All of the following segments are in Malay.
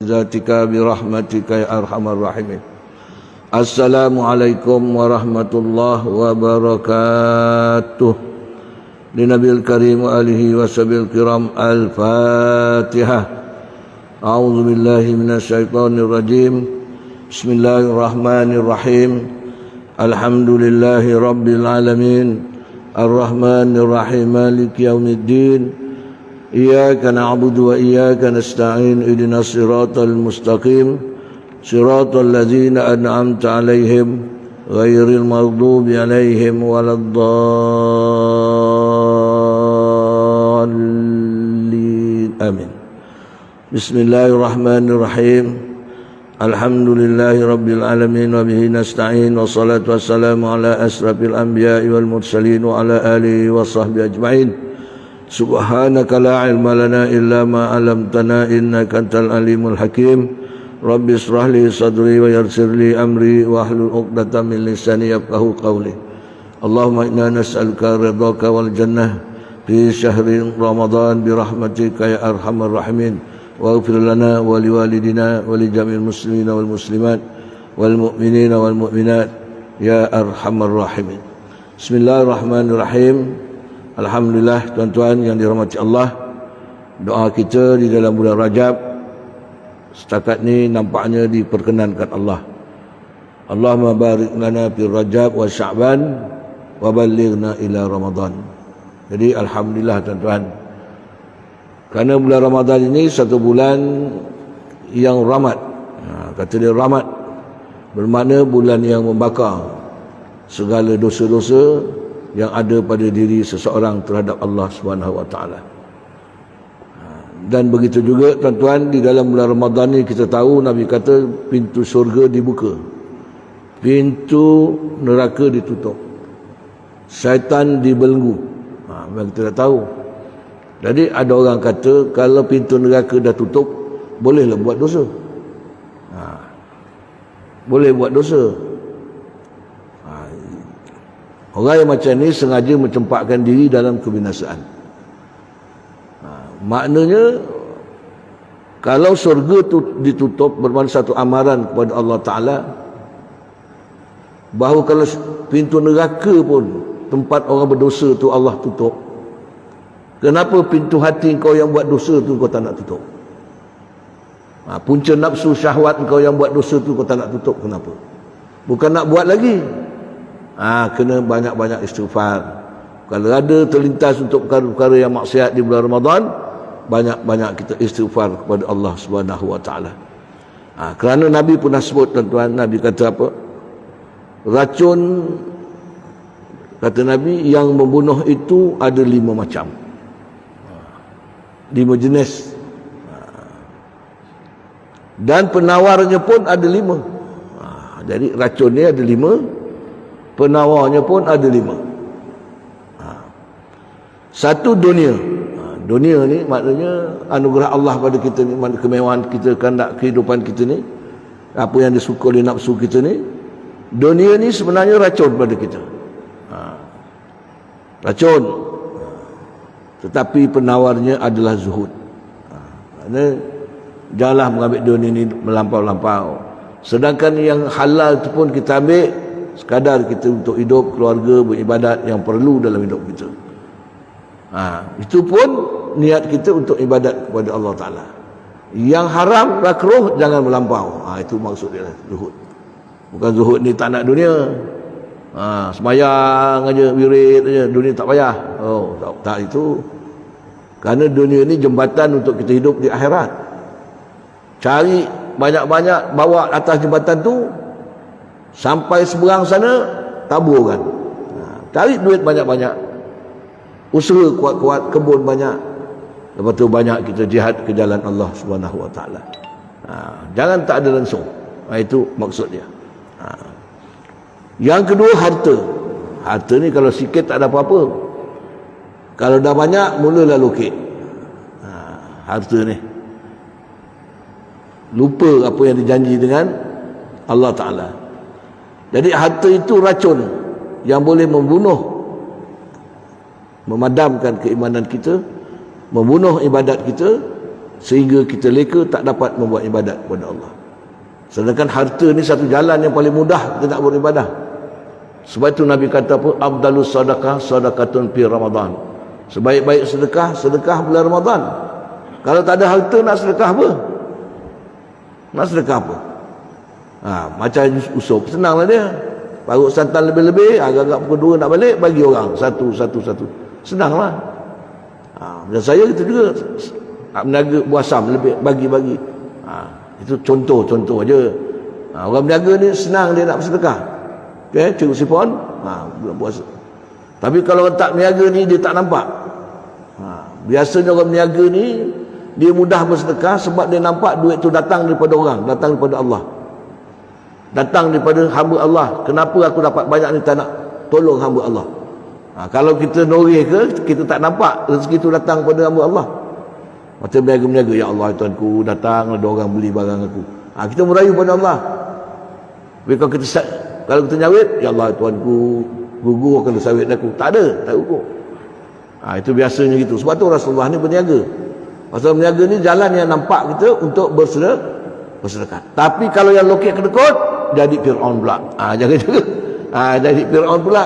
zatika birahmatika ya arhamar rahimin. Assalamualaikum warahmatullahi wabarakatuh. Linabil karim wa alihi wa sabil kiram. Al-Fatihah. A'udzu billahi minasyaitonir rajim. Bismillahirrahmanirrahim. Alhamdulillahi rabbil alamin. Ar-Rahmanir Rahim. Maliki yaumiddin. Iyyaka na'budu wa iyyaka nasta'in. Ihdinas siratal mustaqim. Siratal ladzina an'amta 'alaihim ghairil maghdubi 'alaihim waladdallin. Amin. Bismillahirrahmanirrahim. Alhamdulillahi rabbil alamin wa bihi nasta'in wa salatu wassalamu ala asrafil anbiya'i wal mursalin wa ala alihi wa sahbihi ajma'in. Subhanaka la ilma lana illa ma 'allamtana innaka antal alimul hakim. Rabbi israh li sadri wa yassir li amri wa hlul 'uqdatam min lisani yafqahu qawli. Allahumma inna nas'aluka ridhaka wal jannah fi syahri Ramadan bi rahmatika ya arhamar rahimin. Waghfir lana wa liwalidina wa li jami'il muslimina wal muslimat wal mu'minina wal mu'minat ya arhamar rahimin. Bismillahirrahmanirrahim. Alhamdulillah, tuan-tuan yang dirahmati Allah, doa kita di dalam bulan Rajab setakat ni nampaknya diperkenankan Allah. Allahumma barik lana fi Rajab wa Sya'ban wa ballighna ila Ramadan. Jadi alhamdulillah tuan-tuan, kerana bulan Ramadan ini satu bulan yang rahmat. Kata dia rahmat bermakna bulan yang membakar segala dosa-dosa yang ada pada diri seseorang terhadap Allah Subhanahu wa taala. Dan begitu juga tuan-tuan, di dalam bulan Ramadan ni kita tahu Nabi kata pintu syurga dibuka, pintu neraka ditutup, syaitan dibelenggu. Memang kita dah tahu. Jadi ada orang kata kalau pintu neraka dah tutup, bolehlah buat dosa. Boleh buat dosa. Orang yang macam ni sengaja mencempakkan diri dalam kebinasaan. Maknanya kalau syurga tu ditutup, bermakna satu amaran kepada Allah Ta'ala bahawa kalau pintu neraka pun, tempat orang berdosa tu Allah tutup, kenapa pintu hati kau yang buat dosa tu kau tak nak tutup? Punca nafsu syahwat kau yang buat dosa tu kau tak nak tutup, kenapa? Bukan nak buat lagi. Kena banyak-banyak istighfar. Kalau ada terlintas untuk perkara-perkara yang maksiat di bulan Ramadan, banyak-banyak kita istighfar kepada Allah Subhanahu wa taala. Kerana Nabi pernah sebut tuan-tuan, Nabi kata apa? Racun, kata Nabi, yang membunuh itu ada 5 macam. 5 jenis. Dan penawarnya pun ada 5. Jadi racun ni ada 5, penawarnya pun ada 5. Satu, dunia. Dunia ni maknanya anugerah Allah pada kita ni, kemewahan kita, kehendak kehidupan kita ni, apa yang disuka oleh nafsu kita ni. Dunia ni sebenarnya racun pada kita. Racun. Tetapi penawarnya adalah zuhud. Janganlah mengambil dunia ni melampau-lampau. Sedangkan yang halal tu pun kita ambil sekadar kita untuk hidup, keluarga, beribadat yang perlu dalam hidup kita. Itu pun niat kita untuk ibadat kepada Allah Ta'ala. Yang haram, makruh, jangan melampau. Itu maksud dia, zuhud. Bukan zuhud ni tak nak dunia. Semayang aja, wirid aja, dunia tak payah. Tak itu. Kerana dunia ni jembatan untuk kita hidup di akhirat. Cari banyak-banyak, bawa atas jembatan tu sampai seberang sana, taburkan. Cari duit banyak-banyak, usaha kuat-kuat, kebun banyak, lepas tu banyak kita jihad ke jalan Allah Subhanahu wa taala. Jangan tak ada langsung. Itu maksud dia. Yang kedua, harta. Harta ni kalau sikit tak ada apa-apa. Kalau dah banyak, mulalah lokek. Harta ni lupa apa yang dijanji dengan Allah Ta'ala. Jadi harta itu racun yang boleh membunuh, memadamkan keimanan kita, membunuh ibadat kita, sehingga kita leka tak dapat membuat ibadat kepada Allah. Sedangkan harta ni satu jalan yang paling mudah kita nak beribadah. Sebab itu Nabi kata apa? Afdalus sadaqah sadaqatun fi Ramadan. Sebaik-baik sedekah, sedekah bulan Ramadan. Kalau tak ada harta nak sedekah apa? Nak sedekah apa? Macam usop, senanglah dia. Parut santan lebih-lebih, agak-agak pukul 2 nak balik, bagi orang satu. Senanglah. Dan saya itu juga meniaga buah asam lebih bagi-bagi. Itu contoh aja. Orang meniaga ni senang dia nak bersedekah. Okey, cukup sipon, bulan puasa. Tapi kalau orang tak meniaga ni dia tak nampak. Biasanya orang meniaga ni dia mudah bersedekah sebab dia nampak duit tu datang daripada orang, datang daripada Allah. Datang daripada hamba Allah. Kenapa aku dapat banyak ni, tak nak tolong hamba Allah. Kalau kita noreh ke, kita tak nampak rezeki tu datang pada hamba Allah. Macam berniaga-berniaga, ya Allah tuanku, datang ada orang beli barang aku. Kita merayu pada Allah. Tapi kalau kita nyawit, ya Allah tuanku, gugur kena sawit aku. Tak ada, tak gugur. Itu biasanya gitu. Sebab tu Rasulullah ni berniaga. Pasal berniaga ni jalan yang nampak kita untuk bersedekah. Tapi kalau yang lokek kedekut, jadi Fir'aun pula. Jangan juga. Jadi Fir'aun pula.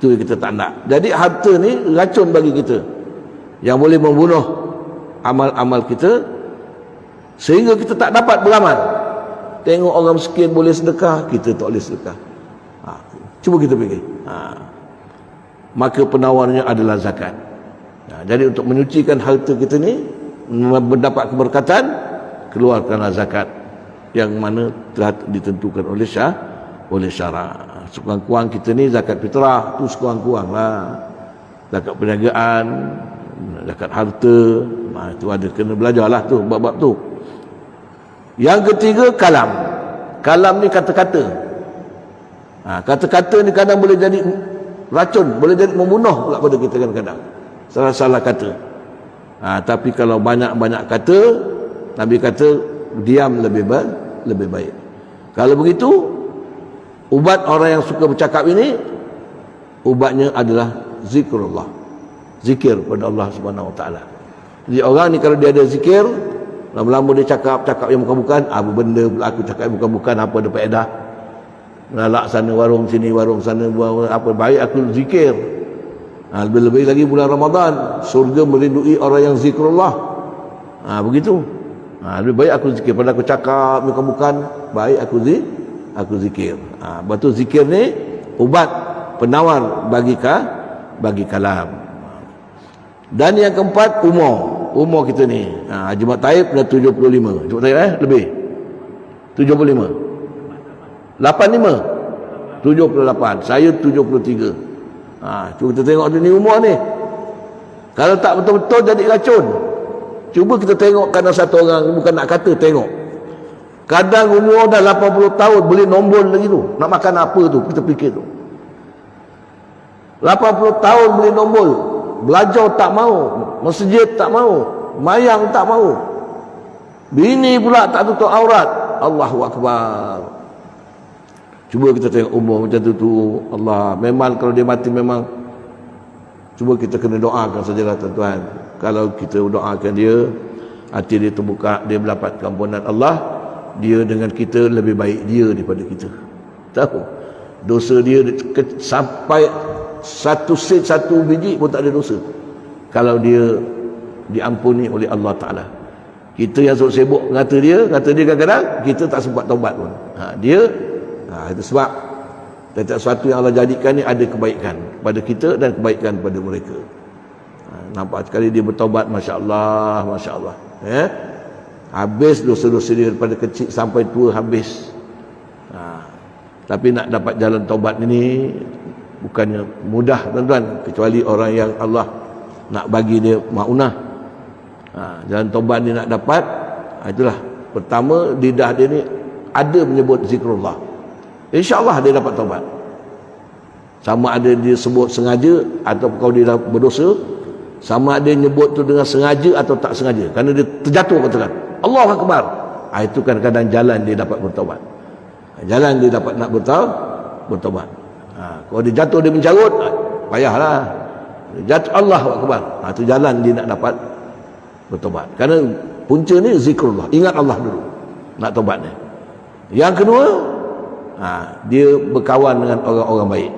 Itu yang kita tak nak. Jadi harta ni racun bagi kita, yang boleh membunuh amal-amal kita, sehingga kita tak dapat beramal. Tengok orang miskin boleh sedekah, kita tak boleh sedekah. Cuba kita fikir. Maka penawarnya adalah zakat. Jadi untuk menyucikan harta kita ni, mendapat keberkatan, keluarkanlah zakat yang mana telah ditentukan oleh syarak. Sekurang-kurang kita ni zakat fitrah tu sekurang-kurang lah. Zakat perniagaan, zakat harta, itu ada, kena belajarlah tu bab-bab tu. Yang ketiga, kalam. Kalam ni kata-kata. Kata-kata ni kadang boleh jadi racun, boleh jadi membunuh pula pada kita kadang-kadang. Salah-salah kata. Tapi kalau banyak-banyak kata, Nabi kata diam lebih baik. Kalau begitu, ubat orang yang suka bercakap ini, ubatnya adalah zikrullah. Zikir pada Allah Subhanahu Wa Taala. Jadi orang ni kalau dia ada zikir, lama-lama dia cakap yang bukan-bukan, apa benda pula aku cakap yang bukan-bukan, apa ada faedah. Nalak sana warung sini, warung sana, apa baik aku zikir. Lebih-lebih lagi bulan Ramadan, surga merindui orang yang zikrullah. Begitu. Lebih baik aku zikir pada aku cakap bukan-bukan, baik aku zikir. Betul, zikir ni ubat penawar bagi kalam. Dan yang keempat, umur kita ni. Jumat Taib dah 75. Jumat Taib lebih 75, 85, 78. Saya 73. Cuba kita tengok ni umur ni. Kalau tak betul-betul jadi racun. Cuba kita tengok, kadang satu orang, bukan nak kata, tengok. Kadang umur dah 80 tahun beli nombor lagi tu. Nak makan apa tu, kita fikir tu. 80 tahun beli nombor. Belajar tak mau, masjid tak mau, mayang tak mau. Bini pula tak tutup aurat. Allahu Akbar. Cuba kita tengok umur macam tu. Allah, memang kalau dia mati memang, cuba kita kena doakan sajalah tuan-tuan. Kalau kita doakan dia, hati dia terbuka, dia mendapat ampunan Allah, dia dengan kita lebih baik dia daripada kita. Tahu? Dosa dia sampai satu sen, satu biji pun tak ada dosa kalau dia diampuni oleh Allah Ta'ala. Kita yang sibuk kata dia kadang-kadang kita tak sempat taubat pun. Itu sebab setiap sesuatu yang Allah jadikan ni ada kebaikan pada kita dan kebaikan pada mereka. Nampak sekali dia bertaubat, Masya Allah. Habis dosa-dosa dia daripada kecil sampai tua, habis. Tapi nak dapat jalan taubat ini bukannya mudah tuan-tuan, kecuali orang yang Allah nak bagi dia maunah. Jalan taubat ni nak dapat, itulah pertama, lidah dia ni ada menyebut zikrullah. InsyaAllah dia dapat taubat. Sama ada dia sebut sengaja atau kalau dia dah berdosa, sama ada nyebut tu dengan sengaja atau tak sengaja, kerana dia terjatuh katakan Allahu Akbar. Itu kadang-kadang jalan dia dapat bertaubat. Jalan dia dapat nak bertaubat. Kalau dia jatuh dia mencarut, payahlah. Dia jatuh Allahu Akbar. Itu jalan dia nak dapat bertobat. Karena punca ni zikrullah, ingat Allah dulu nak tobat ni. Yang kedua, dia berkawan dengan orang-orang baik.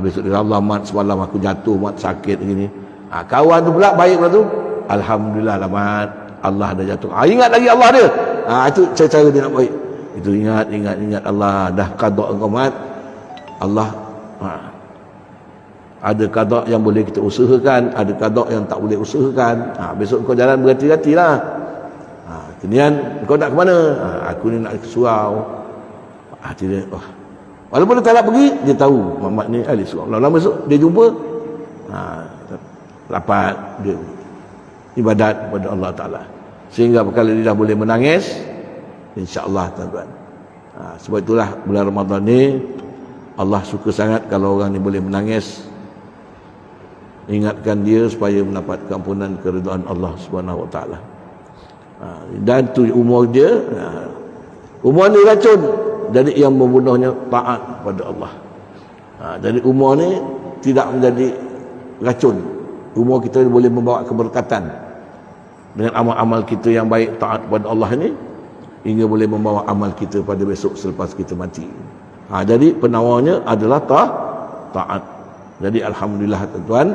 Besok dia, Allah mat semalam aku jatuh, mat sakit gini. Kawan tu pula baik pula tu, alhamdulillah lah mat, Allah dah jatuh. Ingat lagi Allah dia. Itu cara dia nak baik. Itu ingat Allah dah qada engkau mat. Allah ada qada yang boleh kita usahakan, ada qada yang tak boleh usahakan. Besok kau jalan berhati-hatilah. Kemudian kau nak ke mana? Aku ni nak ke surau. Dia, walaupun dia tak nak pergi, dia tahu Muhammad ni ahli surau. Lama besok dia jumpa, rapat dia ibadat kepada Allah Ta'ala, sehingga apabila dia dah boleh menangis, insya-Allah tuan-tuan. Sebab itulah bulan Ramadan ni Allah suka sangat kalau orang ni boleh menangis, ingatkan dia supaya mendapat keampunan keridhaan Allah Subhanahu Wa Ta'ala. Dan tu umur dia, umur ni racun, jadi yang membunuhnya taat kepada Allah. Jadi umur ni tidak menjadi racun. Umur kita boleh membawa keberkatan dengan amal-amal kita yang baik, taat kepada Allah ini, hingga boleh membawa amal kita pada besok selepas kita mati. Jadi penawarnya adalah taat. Jadi alhamdulillah tuan-tuan,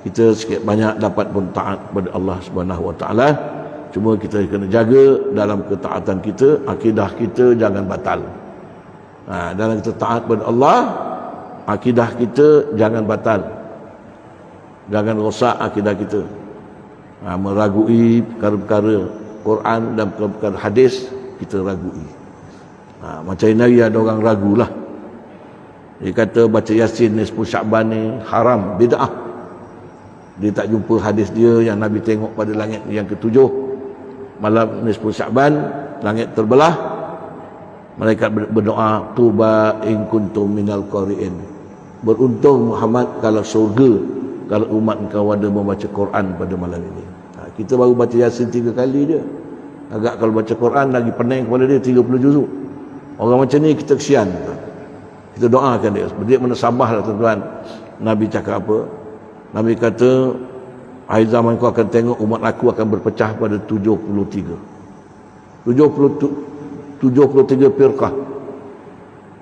kita sikit banyak dapat pun taat kepada Allah Subhanahu Wa Ta'ala. Cuma kita kena jaga dalam ketaatan kita, akidah kita jangan batal. Dalam kita taat kepada Allah, akidah kita jangan batal, jangan rosak akidah kita. Meragui perkara-perkara Quran dan perkara-perkara hadis, kita ragui. Macam ini ada orang ragulah, dia kata baca Yasin ni 10 Syakban ni haram, bid'ah. Dia tak jumpa hadis dia yang Nabi tengok pada langit yang ketujuh, malam nisfu Syakban, langit terbelah, malaikat berdoa, tuba in kuntum minal qari'in, beruntung Muhammad kalau surga kalau umat engkau ada membaca Quran pada malam ini. Kita baru baca Yasin 3 kali je, agak kalau baca Quran lagi pening kepada dia 30 juzuk. Orang macam ni kita kesian. Kita doakan dia, dia menasabah lah tuan-tuan. Nabi cakap apa? Nabi kata, akhir zaman kau akan tengok umat aku akan berpecah pada 73 firqah,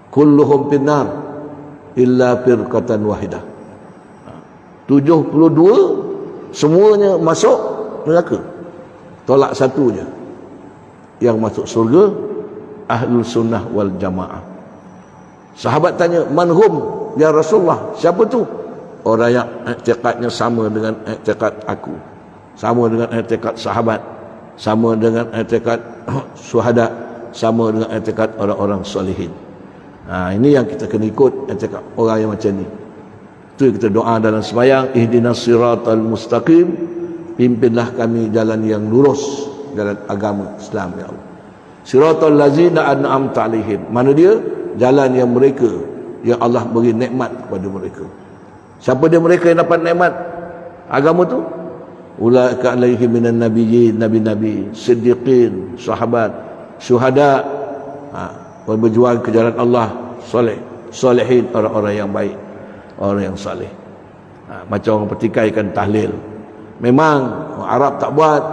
kulluhum finnar illa firqatan wahidah. 72 semuanya masuk neraka, tolak satu je yang masuk surga, ahlul sunnah wal jamaah. Sahabat tanya, manhum ya Rasulullah, siapa tu? Orang yang i'tiqadnya sama dengan i'tiqad aku, sama dengan i'tiqad sahabat, sama dengan i'tiqad syuhada, sama dengan i'tiqad orang-orang solehin. Ini yang kita kena ikut, i'tiqad orang yang macam ni. Itu kita doa dalam sembahyang, ihdinas siratal mustaqim, pimpinlah kami jalan yang lurus, jalan agama Islam ya Allah. Siratal ladzina an'amta alaihim, mana dia? Jalan yang mereka yang Allah beri nikmat kepada mereka. Siapa dia mereka yang dapat nikmat agama tu? Ulaika alaihim minan nabiyyin, nabi-nabi, siddiqin, sahabat, syuhada, berjuang ke jalan Allah, soleh, solehin, orang-orang yang baik, orang yang saleh. Macam orang pertikaikan tahlil. Memang Arab tak buat,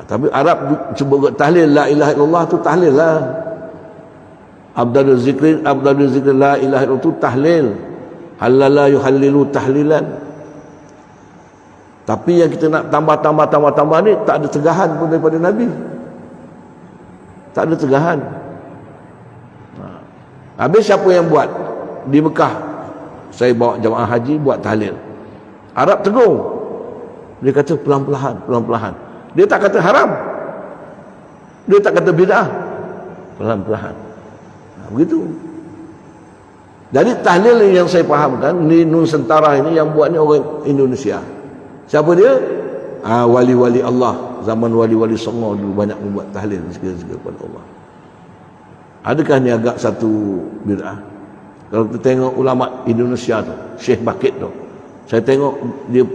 tapi Arab cuba buat tahlil la ilaha illallah tu tahlil lah. Abdalul zikrin la ilaha illallah tu tahlil. Halala yuhallilu tahlilan. Tapi yang kita nak tambah ni tak ada tegahan pun daripada Nabi. Tak ada tegahan. Habis siapa yang buat? Di Mekah saya bawa jemaah haji buat tahlil. Arab tegur. Dia kata pelan-pelan. Dia tak kata haram, dia tak kata bid'ah, pelan-pelan. Begitu. Jadi tahlil yang saya fahamkan ni Nusantara ini yang buat ni orang Indonesia. Siapa dia? Wali-wali Allah. Zaman wali-wali Songo dulu banyak membuat tahlil segala-segala kepada Allah. Adakah ni agak satu bid'ah? Kalau kita tengok ulama Indonesia tu, Syekh Bakit tu, saya tengok dia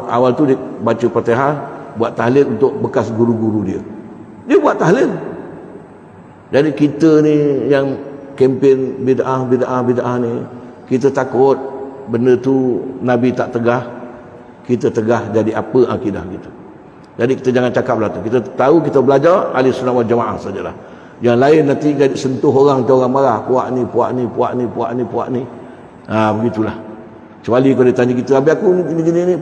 awal tu dia baca Fatihah, buat tahlil untuk bekas guru-guru dia. Dia buat tahlil. Jadi kita ni yang kempen bid'ah ni, kita takut benda tu Nabi tak tegah, kita tegah jadi apa akidah kita. Jadi kita jangan cakap lah tu. Kita tahu kita belajar ahli sunnah wal jamaah sajalah. Yang lain nanti jadi sentuh orang tu orang marah, puak ni, puak ni, puak ni, puak ni, puak ni. Begitulah. Kecuali kalau dia tanya kita, habis aku ni gini ni,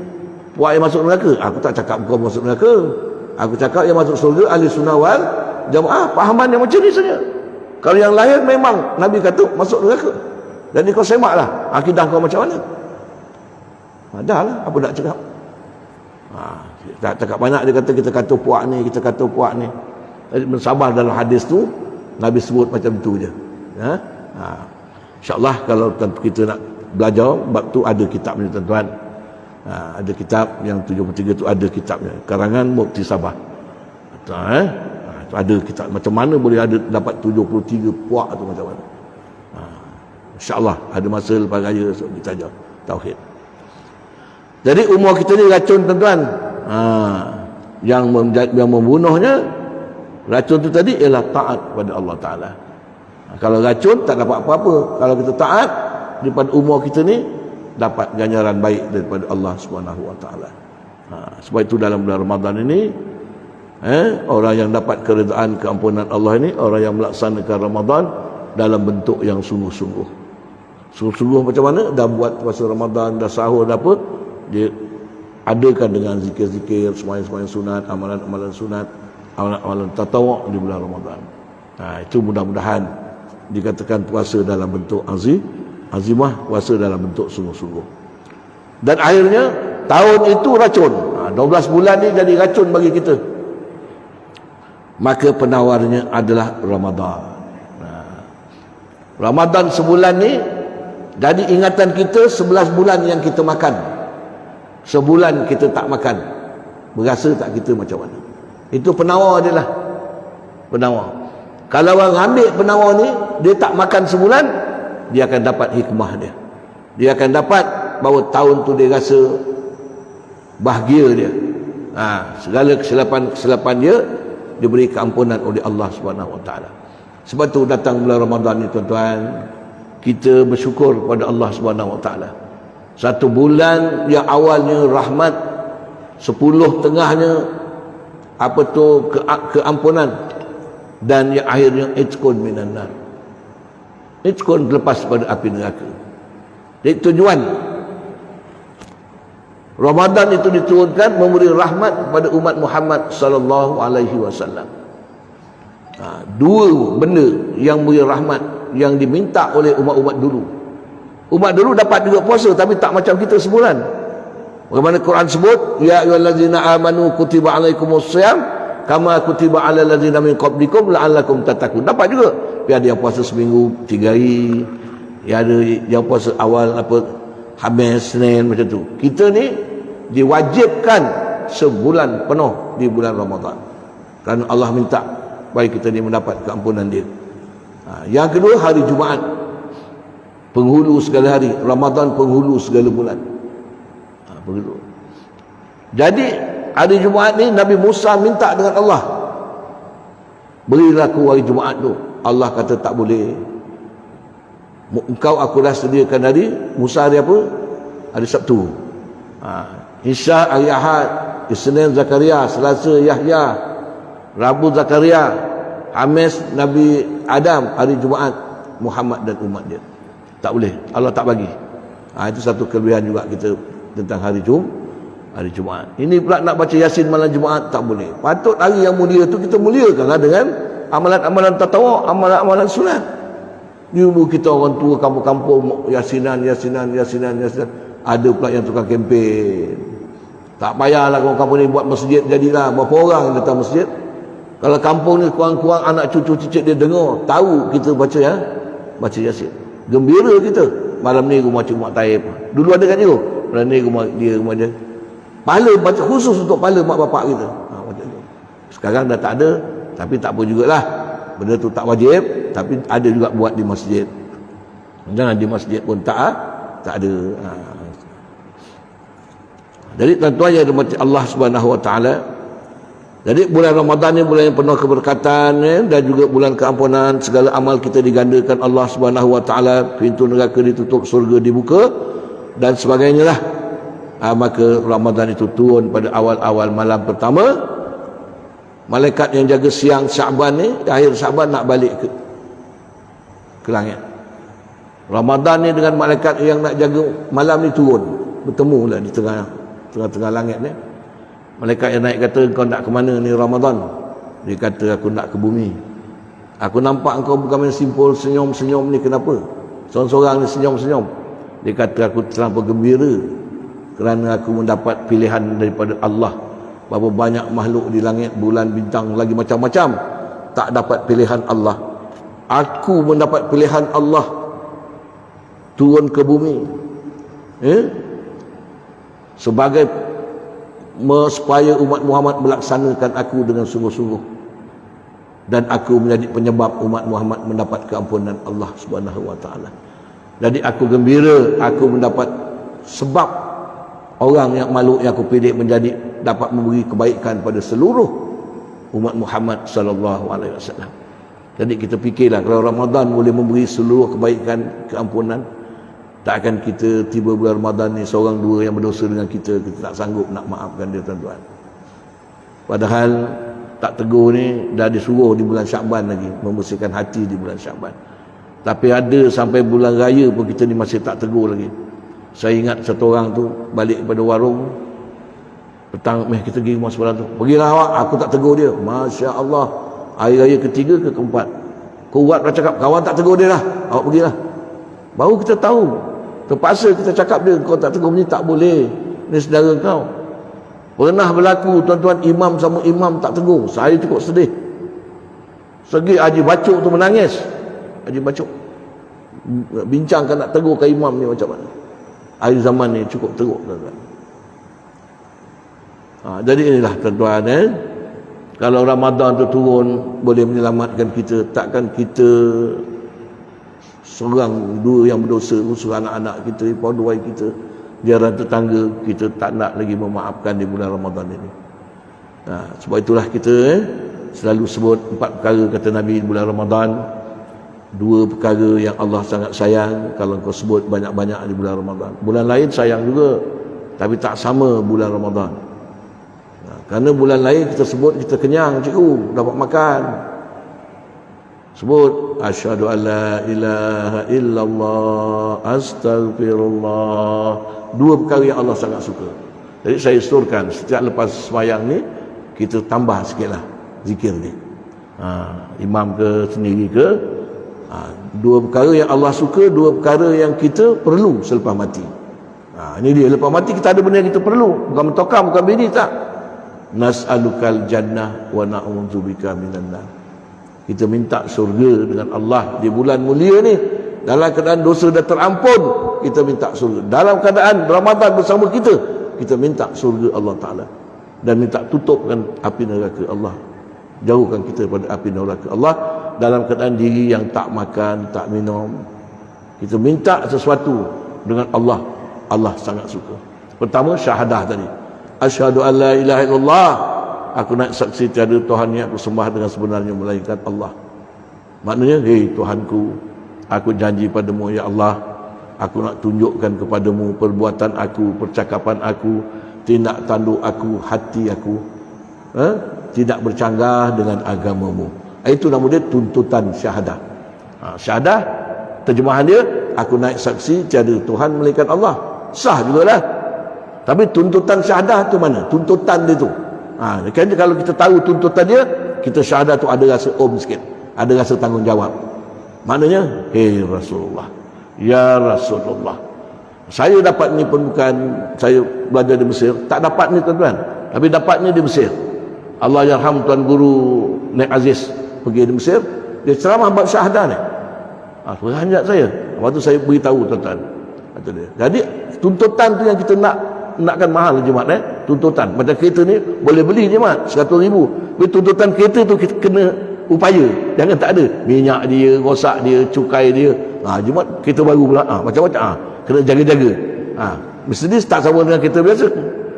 puak yang masuk neraka. Aku tak cakap kau masuk neraka. Aku cakap yang masuk surga ahli sunnah wal jamaah, fahaman yang macam ni saja. Kalau yang lain memang Nabi kata masuk neraka. Jadi kau semaklah akidah kau macam mana. Dah lah, apa nak cakap. Tak cakap banyak, dia kata kita kata puak ni, kita kata puak ni. Jadi mensabar dalam hadis tu Nabi sebut macam tu je. InsyaAllah kalau kita nak belajar bab tu ada kitab ni tuan-tuan. Ada kitab yang 73 tu ada kitabnya, karangan Mufti Sabah. Ada kitab macam mana boleh ada dapat 73 puak tu macam mana. InsyaAllah ada masa lepas raya kita ajar tauhid. Jadi umur kita ni racun tuan-tuan. Yang membunuhnya racun tu tadi ialah taat pada Allah Ta'ala. Kalau racun tak dapat apa-apa. Kalau kita taat daripada umur kita ni, dapat ganjaran baik daripada Allah Subhanahu Wa Ta'ala. Sebab itu dalam bulan Ramadan ini, orang yang dapat keredaan keampunan Allah ini, orang yang melaksanakan Ramadan dalam bentuk yang sungguh-sungguh. Sungguh-sungguh macam mana? Dah buat puasa Ramadan, dah sahur, dah apa, dia adakan dengan zikir-zikir, sembahyang-sembahyang sunat, amalan-amalan sunat, amalan-amalan tatawuk di bulan Ramadan. Itu mudah-mudahan dikatakan puasa dalam bentuk azimah, puasa dalam bentuk sungguh-sungguh. Dan akhirnya tahun itu racun. 12 bulan ni jadi racun bagi kita. Maka penawarnya adalah Ramadan. Ramadan sebulan ni jadi ingatan kita 11 bulan yang kita makan. Sebulan kita tak makan. Berasa tak kita macam mana? Itu penawar dia lah. Penawar. Kalau orang ambil penawar ni, dia tak makan sebulan, dia akan dapat hikmah dia. Dia akan dapat bahawa tahun tu dia rasa bahagia dia. Segala kesilapan dia diberi keampunan oleh Allah Subhanahu Wa Taala. Sebab tu datang bulan Ramadan ni tuan-tuan, kita bersyukur kepada Allah Subhanahu Wa Taala. Satu bulan yang awalnya rahmat, 10 tengahnya apa tu keampunan, dan yang akhirnya itqun minan nar. Itqun lepas pada api neraka. Jadi tujuan Ramadan itu diturunkan memberi rahmat kepada umat Muhammad sallallahu alaihi wasallam. Dua benda yang memberi rahmat yang diminta oleh umat-umat dulu. Umat dulu dapat juga puasa tapi tak macam kita sebulan. Bagaimana Quran sebut, ya ayyuhallazina amanu kutiba alaikumusiyam kama kutiba alal ladzina min qablikum la'allakum tattaqun. Dapat juga. Tapi ada yang puasa seminggu 3 hari. Ya ada yang puasa awal apa Khamis, Senin macam tu. Kita ni diwajibkan sebulan penuh di bulan Ramadan. Kerana Allah minta bagi kita ni mendapat keampunan dia. Yang kedua hari Jumaat. Penghulu segala hari. Ramadan penghulu segala bulan. Begitu. Jadi hari Jumaat ni Nabi Musa minta dengan Allah, berilah aku hari Jumaat tu. Allah kata tak boleh. Engkau aku dah sediakan hari Musa hari apa? Hari Sabtu. Isya hari Ahad, Isnin Zakaria, Selasa Yahya, Rabu Zakaria, Khamis Nabi Adam, hari Jumaat Muhammad dan umat dia. Tak boleh, Allah tak bagi. Itu satu kelebihan juga kita tentang hari Jumaat. Ini pula nak baca Yasin malam Jumaat tak boleh. Patut hari yang mulia tu kita muliakanlah dengan amalan-amalan tatawuk, amalan-amalan sunat. Dulu kita orang tua kampung-kampung Yasinan. Ada pula yang tukang kempen. Tak payahlah orang kampung ni buat masjid jadilah. Berapa orang yang datang masjid? Kalau kampung ni kurang-kurang anak cucu cicit dia dengar, tahu kita baca Yasin. Gembira kita. Malam ni rumah Cik Mak Taib. Dulu ada kan you? Malam ni rumah dia. Pahala baca khusus untuk pahala mak bapak kita. Macam tu. Sekarang dah tak ada, tapi tak apa jugalah. Benda tu tak wajib, tapi ada juga buat di masjid. Jangan di masjid pun tak ada. Jadi tuan-tuan yang dirahmati Allah Subhanahu Wa Taala, jadi bulan Ramadan ni bulan yang penuh keberkatan dan juga bulan keampunan. Segala amal kita digandakan Allah Subhanahu Wa Taala, pintu neraka ditutup, surga dibuka dan sebagainya lah. maka Ramadan itu turun pada awal-awal malam pertama. Malaikat yang jaga siang Syaban ni, akhir Syaban nak balik ke langit. Ramadan ni dengan malaikat yang nak jaga malam ni turun, bertemu lah di tengah-tengah langit ni. Malaikat yang naik kata, kau nak ke mana ni Ramadan? Dia kata, aku nak ke bumi. Aku nampak engkau bukan main simpul senyum-senyum ni, kenapa? Seorang-seorang ni senyum-senyum. Dia kata, aku terlampau gembira kerana aku mendapat pilihan daripada Allah. Berapa banyak makhluk di langit, bulan, bintang, lagi macam-macam tak dapat pilihan Allah. Aku mendapat pilihan Allah turun ke bumi, sebagai supaya umat Muhammad melaksanakan aku dengan sungguh-sungguh, dan aku menjadi penyebab umat Muhammad mendapat keampunan Allah Subhanahu wa taala. Jadi aku gembira aku mendapat sebab orang yang makhluk yang aku pilih menjadi dapat memberi kebaikan pada seluruh umat Muhammad sallallahu alaihi wasallam. Jadi kita fikirlah, kalau Ramadan boleh memberi seluruh kebaikan, keampunan, takkan kita tiba bulan Ramadan ni seorang dua yang berdosa dengan kita tak sanggup nak maafkan dia, tuan-tuan. Padahal tak tegur ni dah disuruh di bulan Syaban lagi, membersihkan hati di bulan Syaban. Tapi ada sampai bulan raya pun kita ni masih tak tegur lagi. Saya ingat satu orang tu balik pada warung petang, kita pergi rumah sebelah tu, pergilah awak, aku tak tegur dia. Masya Allah, hari raya ketiga ke keempat, kuat dah cakap, kawan tak tegur dia lah, awak pergilah. Baru kita tahu, terpaksa kita cakap dia, kau tak tegur ni tak boleh, ni saudara kau. Pernah berlaku, tuan-tuan, imam sama imam tak tegur, saya cukup sedih. Segi Haji Bacuk tu menangis. Haji Bacuk bincangkan nak tegur ke imam ni macam mana. Akhir zaman ni cukup teruk, tuan-tuan. Jadi inilah, tuan-tuan, kalau Ramadan tu turun boleh menyelamatkan kita, takkan kita seorang dua yang berdosa, usul anak-anak kita, pawai kita, jiran tetangga kita tak nak lagi memaafkan di bulan Ramadan ini. Sebab itulah kita selalu sebut 4 perkara kata Nabi di bulan Ramadan. 2 perkara yang Allah sangat sayang kalau kau sebut banyak-banyak di bulan Ramadan. Bulan lain sayang juga, tapi tak sama bulan Ramadan. Kerana bulan lain kita sebut kita kenyang, cikgu, dapat makan. Sebut asyhadu an la ilaha illallah, astagfirullah. 2 perkara yang Allah sangat suka. Jadi saya isturkan setiap lepas sembahyang ni kita tambah sikitlah zikir ni. Imam ke sendiri ke, 2 perkara yang Allah suka, 2 perkara yang kita perlu selepas mati. Ini dia, lepas mati kita ada benda yang kita perlu, bukan mentokam, bukan bini, tak. Nas'alukal jannah wa na'udzubika minan nar. Kita minta surga dengan Allah di bulan mulia ni. Dalam keadaan dosa dah terampun, kita minta surga. Dalam keadaan Ramadan bersama kita, kita minta surga Allah Ta'ala. Dan minta tutupkan api neraka Allah, jauhkan kita pada api neraka Allah. Dalam keadaan diri yang tak makan, tak minum, kita minta sesuatu dengan Allah, Allah sangat suka. Pertama, syahadah tadi, asyhadu an la ilaha illallah, aku nak saksi tiada Tuhan yang aku sembah dengan sebenarnya melainkan Allah. Maknanya, hei Tuhanku, aku janji padamu ya Allah, aku nak tunjukkan kepadamu perbuatan aku, percakapan aku, tindak tanduk aku, hati aku, tidak bercanggah dengan agamamu. Itu nama dia tuntutan syahadah. Syahadah terjemahan dia, aku naik saksi tiada Tuhan melainkan Allah. Sah jugalah. Tapi tuntutan syahadah tu mana? Tuntutan dia tu. Kan kalau kita tahu tuntutan dia, kita syahadah tu ada rasa sikit, ada rasa tanggungjawab. Maknanya, hei Rasulullah, ya Rasulullah, saya dapat ni pun bukan saya belajar di Mesir, tak dapat ni, tuan-tuan, tapi dapatnya di Mesir. Allah yarham Tuan Guru Nek Aziz pergi di Mesir, dia ceramah bab syahadah ni. Terhanjat saya. Lepas tu saya beritahu, tuan-tuan. Jadi tuntutan tu yang kita nakkan mahal jemaat, tuntutan. Macam kereta ni boleh beli jemaat 100,000. Tapi tuntutan kereta tu kita kena upaya. Jangan tak ada. Minyak dia, rosak dia, cukai dia. Jemaat kereta baru pula, macam-macam. Kena jaga-jaga. Mesti tak sama dengan kereta biasa.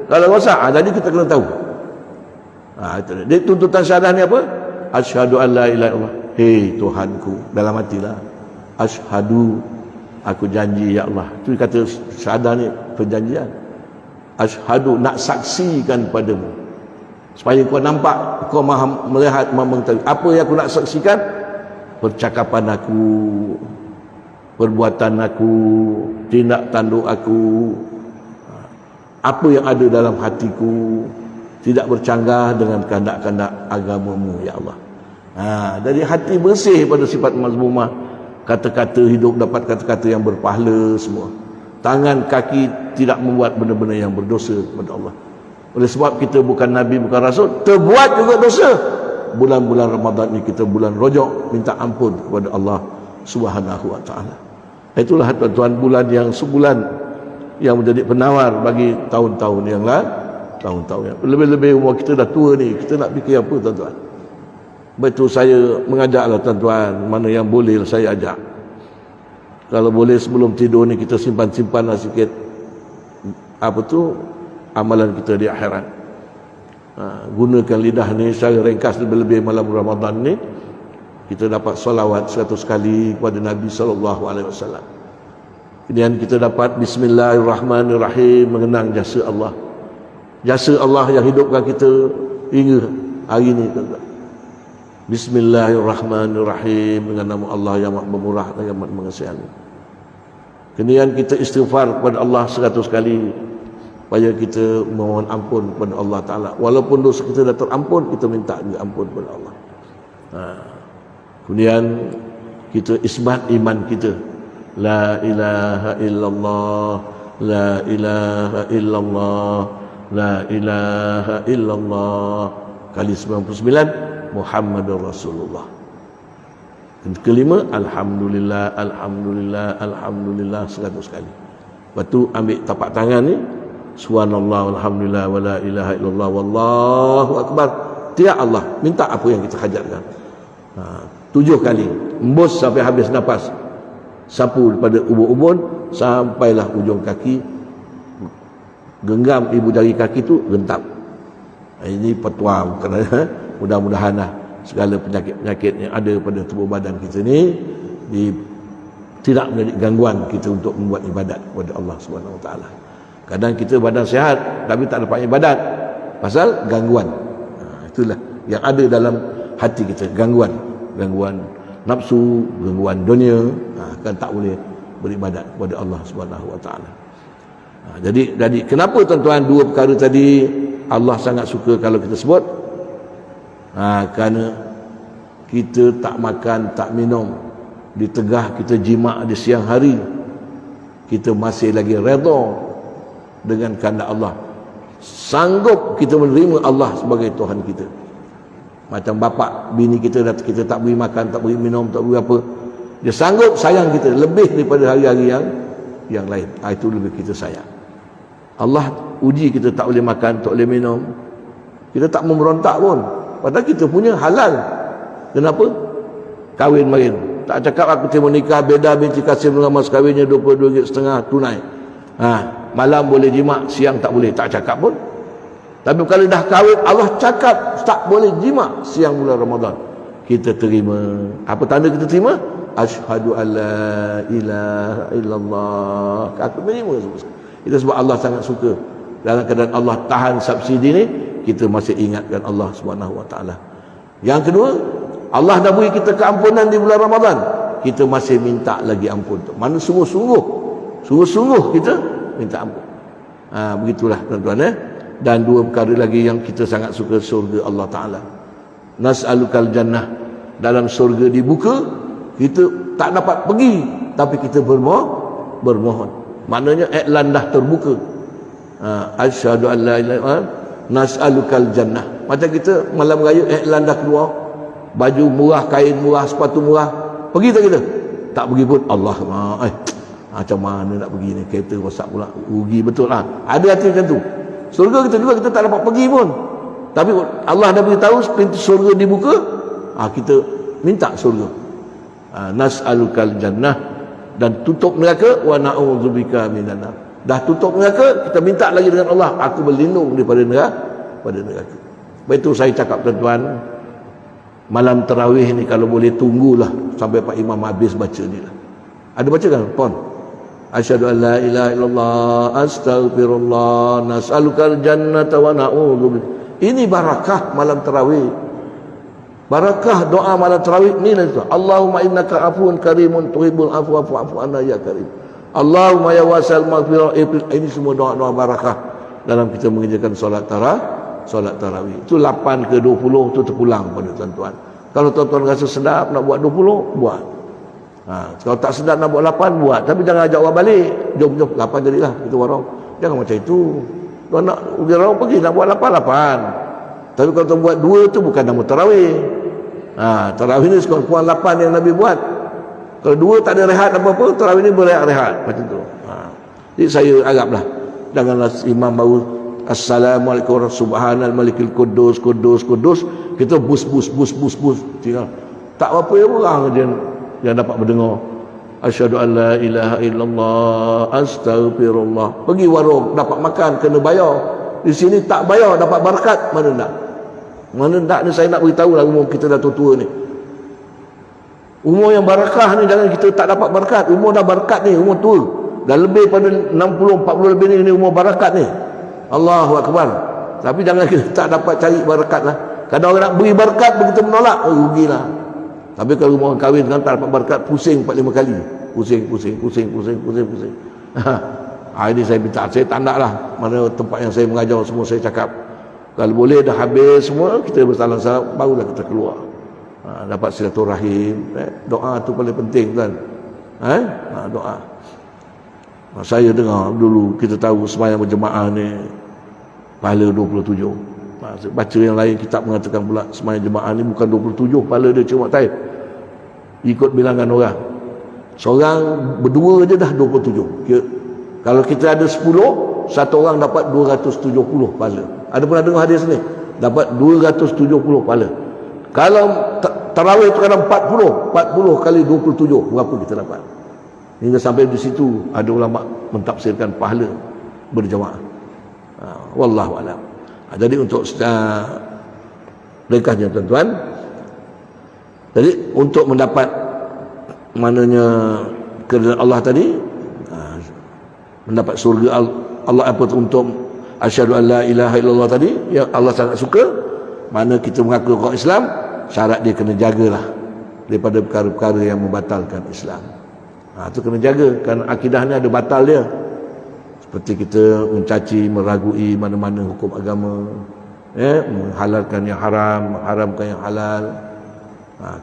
Kalau rosak, jadi kita kena tahu. Jadi tuntutan syahadah ni apa? Asyhadu an la ilaha illallah, hei Tuhanku, dalam hatilah, asyhadu, aku janji ya Allah. Itu kata syahadah ni perjanjian. Asyhadu, nak saksikan padamu, supaya kau nampak, kau melihat, mengetahui apa yang aku nak saksikan. Percakapan aku, perbuatan aku, tindak tanduk aku, apa yang ada dalam hatiku, tidak bercanggah dengan kehendak-kehendak agamamu, ya Allah. Dari hati bersih pada sifat mazmumah, kata-kata hidup dapat kata-kata yang berpahala semua. Tangan kaki tidak membuat benda-benda yang berdosa kepada Allah. Oleh sebab kita bukan Nabi, bukan Rasul, terbuat juga dosa. Bulan-bulan Ramadan ni kita bulan rojok, minta ampun kepada Allah Subhanahu wa ta'ala. Itulah tuan-tuan, bulan yang sebulan yang menjadi penawar bagi tahun-tahun yang lain. Tahun-tahun yang lebih-lebih umur kita dah tua ni, kita nak fikir apa tuan-tuan? Betul, saya mengajaklah tuan-tuan, mana yang boleh saya ajak. Kalau boleh sebelum tidur ni kita simpan-simpanlah sikit apa tu amalan kita di akhirat. Gunakan lidah ni secara ringkas, lebih-lebih malam Ramadan ni kita dapat salawat 100 kali kepada Nabi SAW. Kemudian kita dapat Bismillahirrahmanirrahim, mengenang jasa Allah. Jasa Allah yang hidupkan kita hingga hari ini. Bismillahirrahmanirrahim, dengan nama Allah yang amat pemurah dan yang amat mengasihani. Kemudian kita istighfar kepada Allah 100 kali, supaya kita mohon ampun kepada Allah Ta'ala. Walaupun dosa kita dah terampun, kita minta juga ampun kepada Allah. Kemudian kita isbat iman kita. La ilaha illallah, la ilaha illallah, la ilaha illallah. Kali 99, Muhammadur Rasulullah. Kelima, Alhamdulillah, Alhamdulillah, Alhamdulillah 100 kali. Lepas tu ambil tapak tangan ni, Subhanallah, Alhamdulillah, wa la ilaha illallah, wallahu akbar. Tiap Allah, minta apa yang kita hajatkan. 7 kali, embus sampai habis nafas. Sapu daripada ubun-ubun sampailah ujung kaki. Genggam ibu jari kaki tu, gentap. Ini petua, bukan, mudah-mudahan lah segala penyakit-penyakit yang ada pada tubuh badan kita ni tidak menjadi gangguan kita untuk membuat ibadat kepada Allah Subhanahu Wa Taala. Kadang kita badan sihat tapi tak dapat ibadat pasal gangguan. Itulah yang ada dalam hati kita, gangguan nafsu, gangguan dunia, kan tak boleh beribadat kepada Allah Subhanahu Wa Taala. Jadi kenapa tuan-tuan dua perkara tadi Allah sangat suka kalau kita sebut? Kerana kita tak makan, tak minum, ditegah kita jimat di siang hari, kita masih lagi redha dengan kehendak Allah, sanggup kita menerima Allah sebagai Tuhan kita. Macam bapa bini kita tak beri makan, tak beri minum, tak beri apa, dia sanggup sayang kita lebih daripada hari-hari yang lain. Itu lebih kita sayang. Allah uji kita tak boleh makan, tak boleh minum, kita tak memberontak pun, padahal kita punya halal. Kenapa? Kahwin main, tak cakap aku terima nikah, beda binti Kasim dengan mas kahwinnya RM22.5 tunai. Malam boleh jima, siang tak boleh, tak cakap pun. Tapi kalau dah kahwin, Allah cakap tak boleh jima siang bulan Ramadan, kita terima. Apa tanda kita terima? Asyhadu an la ilaha illallah, aku terima semua. Itu sebab Allah sangat suka. Dalam keadaan Allah tahan subsidi ni, kita masih ingatkan Allah Subhanahu Wa Taala. Yang kedua, Allah dah beri kita keampunan di bulan Ramadan, kita masih minta lagi ampun. Mana sungguh-sungguh kita minta ampun. Begitulah tuan-tuan. Dan dua perkara lagi yang kita sangat suka, surga Allah Ta'ala. Nas'alukal jannah, dalam surga dibuka, kita tak dapat pergi, tapi kita bermohon. Maknanya iklan dah terbuka. Asyhadu an la ilaha illallah, nas'alukal jannah. Macam kita malam raya iklan dah keluar, baju murah, kain murah, sepatu murah, pergi tak kita? Tak pergi pun. Allah, macam mana nak pergi ni, kereta rosak pula, rugi betul lah. Ada hati macam tu. Surga kita juga, kita tak dapat pergi pun, tapi Allah dah beritahu pintu surga dibuka, kita minta surga. Nas'alukal jannah, dan tutup neraka, wa na'udzubika minan nar. Dah tutup neraka, kita minta lagi dengan Allah, aku berlindung daripada neraka. Betul saya cakap tuan-tuan, malam tarawih ni kalau boleh tunggulah sampai Pak Imam habis baca ni lah. Ada baca kan pon? Asyhadu an la ilaha illallah, astaghfirullah, nas'alukal jannata wa na'udzubika. Ini barakah malam tarawih. Barakah doa malam tarawih ni lah. Allahumma innaka afuwun karimun tuhibbul afwa fa'fu anna ya karim. Allahumma ya wasi'al maghfirah. Ini semua doa-doa barakah dalam kita mengerjakan solat tarawih. Itu 8 ke 20 tu terpulang pada tuan-tuan. Kalau tuan-tuan rasa sedap nak buat 20, buat. Kalau tak sedap nak buat 8, buat. Tapi jangan ajak orang balik. Jom 8 jadilah kita warung. Jangan macam itu. Kalau nak pergi orang pergi nak buat 8. Tapi kalau tuan buat 2 tu bukan nama tarawih. Tarawih ni sekurang-kurang 8 yang Nabi buat. Kalau 2 tak ada rehat apa-apa, tarawih ni berehat-rehat macam tu. Jadi saya haraplah janganlah imam baru assalamualaikum subhanal malikil kudus kita bus tinggal tak apa ya orang yang dapat mendengar asyhadu an la ilaha illallah astaghfirullah. Pergi warung dapat makan kena bayar, di sini tak bayar dapat berkat. Mana nak ni saya nak beritahu lah umur kita dah tua-tua ni. Umur yang barakah ni jangan kita tak dapat berkat. Umur dah berkat ni, umur tua dah lebih pada 60 40 lebih ni umur barakat ni. Allahu akbar. Tapi jangan kita tak dapat cari barakat lah. Kadang orang nak beri barakat begitu menolak, rugilah. Tapi kalau rumah orang kahwin kan tak dapat barakat, pusing 4-5 kali. Pusing. Ini saya minta, saya tak nak lah mana tempat yang saya mengajar semua saya cakap. Kalau boleh dah habis semua, kita bersalam-salam barulah kita keluar. Dapat silaturahim. Doa tu paling penting kan. Doa. Saya dengar dulu, kita tahu sembahyang berjemaah ni pahala 27. Baca yang lain kitab mengatakan pula sembahyang jemaah ni bukan 27 pahala dia, cuma taib. Ikut bilangan orang. Seorang berdua je dah 27. Kalau kita ada 10, satu orang dapat 270 pahala. Ada pernah dengar hadis ni? Dapat 270 pahala. Kalau tarawih tu kadang 40 kali 27, berapa kita dapat? Hingga sampai di situ ada ulama mentafsirkan pahala berjemaah. Wallahu a'lam. Jadi untuk ringkasnya tuan-tuan, jadi untuk mendapat maknanya keridhaan Allah tadi, mendapat surga Allah apa tu, untuk asyhadu an la ilaha illallah tadi yang Allah sangat suka, mana kita mengaku orang Islam, syarat dia kena jagalah daripada perkara-perkara yang membatalkan Islam. Itu kena jaga, kerana akidah ni ada batal dia. Seperti kita mencaci, meragui mana-mana hukum agama, menghalalkan yang haram, mengharamkan yang halal.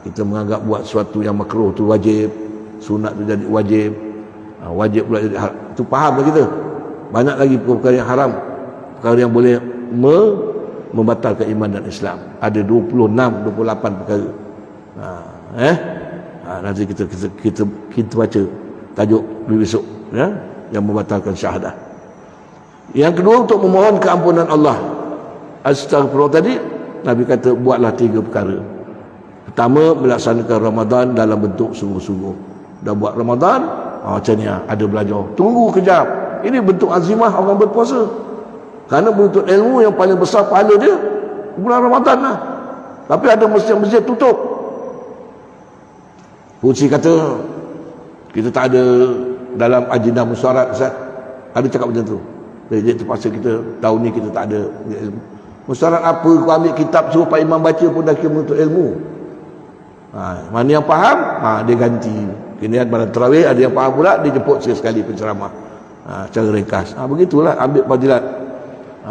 Kita menganggap buat sesuatu yang makruh tu wajib, sunat tu jadi wajib, wajib pula jadi haram. Itu faham lah kita. Banyak lagi perkara yang haram, perkara yang boleh membatalkan iman dan Islam. Ada 28 perkara. Nanti kita baca tajuk besok, yang membatalkan syahadah. Yang kedua, untuk memohon keampunan Allah. Astaghfirullah tadi Nabi kata buatlah 3 perkara. Pertama, melaksanakan Ramadan dalam bentuk sungguh-sungguh. Dah buat Ramadan, macam ni ada belajar, tunggu kejap. Ini bentuk azimah orang berpuasa. Kerana menuntut ilmu yang paling besar pahala dia bulan Ramadan lah. Tapi ada masjid-masjid tutup. Fungsi kata kita tak ada dalam agenda musyarat, Ustaz. Ada cakap macam tu. Jadi terpaksa kita tahun ni kita tak ada ilmu. Musyarat apa? Kau ambil kitab suruh Pak Imam baca pun dah kira menuntut ilmu. Mana yang faham, dia ganti. Kini pada tarawih ada yang faham pula, dia jemput sekali penceramah. Cara ringkas. Begitulah ambil fadilat.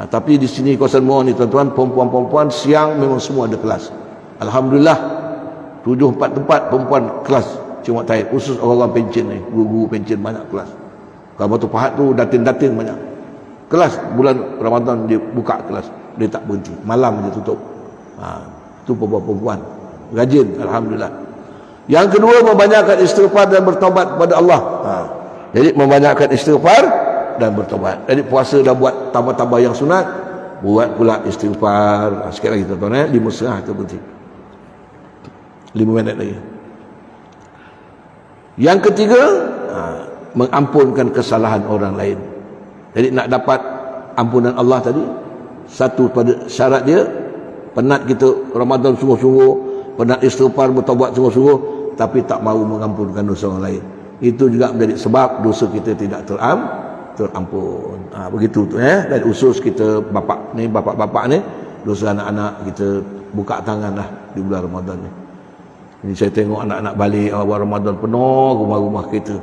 Tapi di sini kawasan Muar ni tuan-tuan, perempuan-perempuan siang memang semua ada kelas. Alhamdulillah 7-4 tempat perempuan kelas cuma taib, khusus orang-orang pencen ni, guru-guru pencen banyak kelas. Kalau Batu Pahat tu datin-datin banyak kelas. Bulan Ramadan dia buka kelas, dia tak berhenti, malam dia tutup. Itu perempuan rajin, alhamdulillah. Yang kedua, membanyakkan istighfar dan bertaubat kepada Allah. Jadi membanyakkan istighfar dan bertaubat. Jadi puasa dah buat tambah-tambah yang sunat, buat pula istighfar. Sikit lagi tuan-tuan, 5 setengah kita berhenti, 5 minit lagi. Yang ketiga, mengampunkan kesalahan orang lain. Jadi nak dapat ampunan Allah tadi, satu pada syarat dia, penat kita Ramadan sungguh-sungguh, penat istighfar, bertaubat sungguh-sungguh, tapi tak mahu mengampunkan dosa orang lain. Itu juga menjadi sebab dosa kita tidak terampun. Begitu tu dari usus kita bapak-bapak ni, dosa anak-anak kita buka tangan lah di bulan Ramadan ni. Ini saya tengok anak-anak balik awal Ramadan penuh rumah-rumah kita.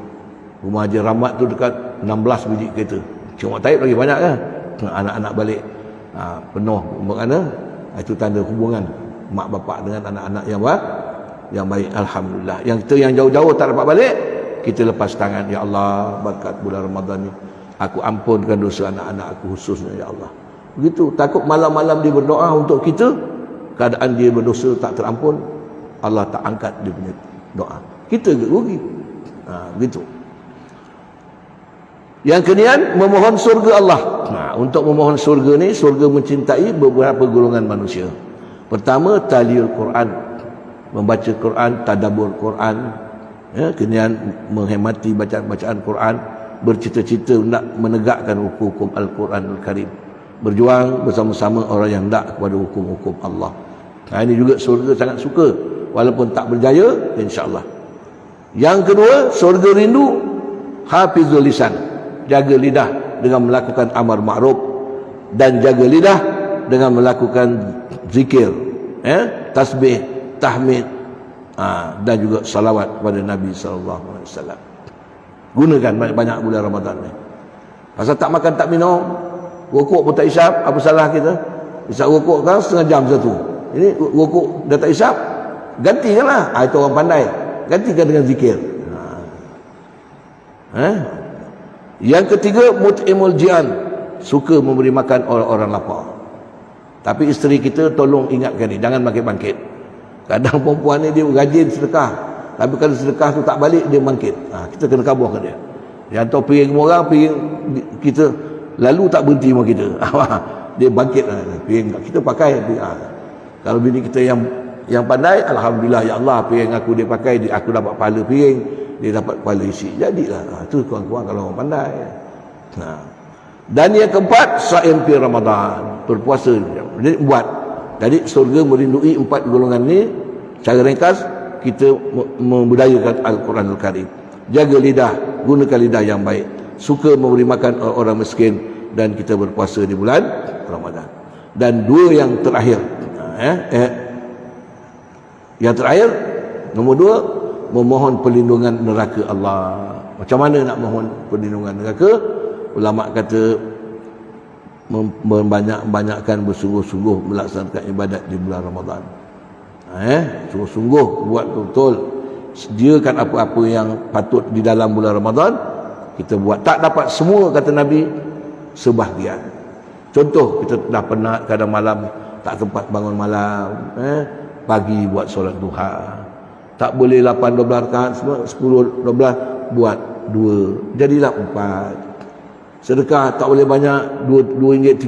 Rumah Haji Rahmat tu dekat 16 biji kereta. Cuma Taib lagi banyak kan. Anak-anak balik penuh. Bermakna itu tanda hubungan mak bapak dengan anak-anak yang baik. Alhamdulillah. Yang kita yang jauh-jauh tak dapat balik, kita lepas tangan. Ya Allah, berkat bulan Ramadan ni, aku ampunkan dosa anak-anak aku khususnya, ya Allah. Begitu. Takut malam-malam dia berdoa untuk kita, keadaan dia berdosa tak terampun, Allah tak angkat dia punya doa. Kita rugi. Begitu. Yang kemudian memohon surga Allah. Untuk memohon surga ni, surga mencintai beberapa golongan manusia. Pertama, taliul Quran, membaca Quran, tadabbur Quran, kemudian menghemati bacaan-bacaan Quran, bercita-cita nak menegakkan hukum-hukum Al-Quranul Karim, berjuang bersama-sama orang yang hendak kepada hukum-hukum Allah. Ini juga surga sangat suka, walaupun tak berjaya, insya-Allah. Yang kedua, surga rindu hafizul lisan, jaga lidah dengan melakukan amar ma'ruf, dan jaga lidah dengan melakukan zikir, tasbih, tahmid, dan juga salawat kepada Nabi SAW. Gunakan banyak-banyak bulan Ramadan ni. Pasal tak makan tak minum, rokok pun tak isap, apa salah kita? Isap rokok kan setengah jam satu. Ini rokok dah tak isap, gantikanlah. Itu orang pandai. Gantikan dengan zikir. Yang ketiga, mut'imul jian, suka memberi makan orang-orang lapar. Tapi isteri kita tolong ingatkan ni, jangan bangkit-bangkit. Kadang perempuan ni dia rajin sedekah, tapi kalau sedekah tu tak balik, dia bangkit. Kita kena kaburkan dia. Dia hantar piring orang, piring kita lalu tak berhenti sama kita. Dia bangkit piring kita pakai. Kalau bini kita yang pandai, alhamdulillah, ya Allah, piring aku dia pakai, aku dapat pahala piring, dia dapat pahala isi. Jadilah. Itu kurang-kurang kalau orang pandai. Dan yang keempat, saim fi Ramadan, berpuasa. Jadi buat. Jadi surga merindui 4 golongan ni. Cara ringkas, kita membudayakan Al-Quranul Karim, jaga lidah, gunakan lidah yang baik, suka memberi makan orang miskin, dan kita berpuasa di bulan Ramadan. Dan 2 yang terakhir, yang terakhir, nombor 2, memohon perlindungan neraka Allah. Macam mana nak mohon perlindungan neraka? Ulama kata membanyak-banyakkan, bersungguh-sungguh melaksanakan ibadat di bulan Ramadan. Sungguh-sungguh buat betul, sediakan apa-apa yang patut di dalam bulan Ramadan, kita buat. Tak dapat semua, kata Nabi, sebahagian. Contoh, kita dah penat kadang malam tak sempat bangun malam, pagi buat solat duha. Tak boleh 8-12 rakaat, 10-12, buat 2, jadilah 4. Sedekah tak boleh banyak, RM2, RM3,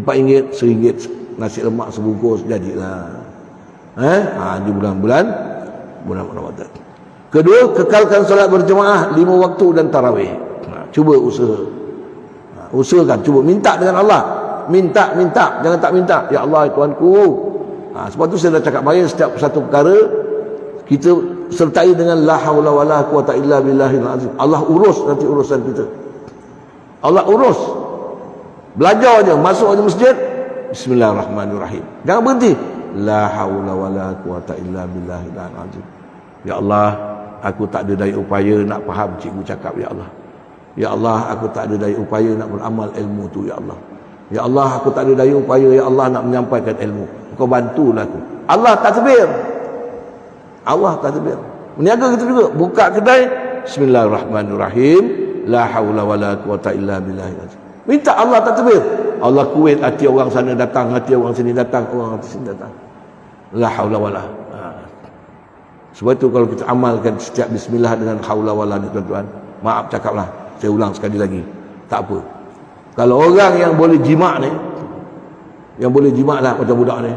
RM4, RM1, nasi lemak sebungkus, jadilah. Di bulan-bulan Ramadan. Kedua, kekalkan solat berjemaah 5 waktu dan tarawih. Cuba usahakan, cuba minta dengan Allah. Minta, jangan tak minta. Ya Allah, Tuanku. Sebab tu saya dah cakap banyak, setiap satu perkara kita sertai dengan la haula wala quwata illa billahil azim. Allah urus nanti urusan kita. Allah urus. Belajar aja, masuk aja masjid, bismillahirrahmanirrahim. Jangan berhenti. La haula wala quwata illa billahil azim. Ya Allah, aku tak ada daya upaya nak faham cikgu cakap, ya Allah. Ya Allah, aku tak ada daya upaya nak beramal ilmu tu, ya Allah. Ya Allah, aku tak ada daya upaya, ya Allah, nak menyampaikan ilmu. Kau bantulah aku. Allah takbir. Allah takbir. Meniaga kita juga, buka kedai, bismillahirrahmanirrahim, la haula wala quwata illa billahil azim. Minta Allah takbir. Allah kuat hati orang sana datang, hati orang sini datang, orang sini datang. La haula wala. Sebab itu kalau kita amalkan setiap bismillah dengan haula wala ni, tuan-tuan, maaf cakaplah, saya ulang sekali lagi, tak apa. Kalau orang yang boleh jima' ni, yang boleh jima' lah macam budak ni,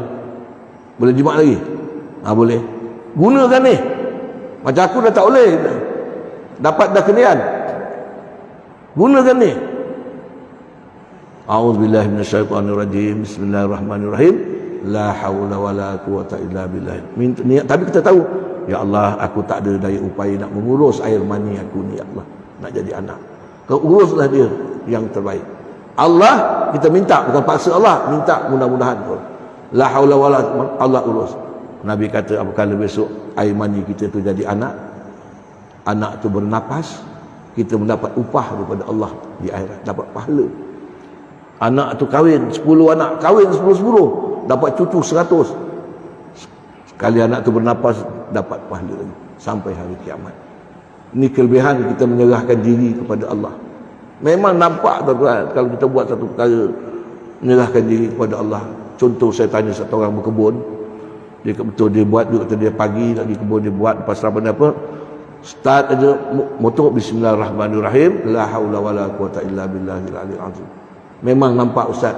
boleh jima' lagi, boleh, gunakan ni. Macam aku dah tak boleh, dapat dah kenian, gunakan ni. A'udzubillahi minasyaitonirrajim. Bismillahirrahmanirrahim. La haula wala quwata illa billah. Tapi kita tahu Ya Allah, aku tak ada daya upaya nak mengurus air mani aku ni, ya Allah, nak jadi anak. Kau uruslah dia yang terbaik. Allah kita minta, bukan paksa Allah, minta mudah-mudahan pun. La haula wala Allah urus. Nabi kata apabila besok air mani kita tu jadi anak, anak tu bernapas, kita mendapat upah daripada Allah di akhirat, dapat pahala. Anak tu kahwin 10 anak, kahwin 10 dapat cucu 100. Sekali anak tu bernapas dapat pahala lagi sampai hari kiamat. Ini kelebihan kita menyerahkan diri kepada Allah. Memang nampak tuan-tuan, kalau kita buat satu perkara menyerahkan diri kepada Allah. Contoh saya tanya satu orang berkebun, dia betul dia buat duduk dia pagi lagi kebun dia buat, lepas apa start aja motor bismillahirrahmanirrahim, la haula wala quwata illa billahil aliyil azim. Memang nampak ustaz,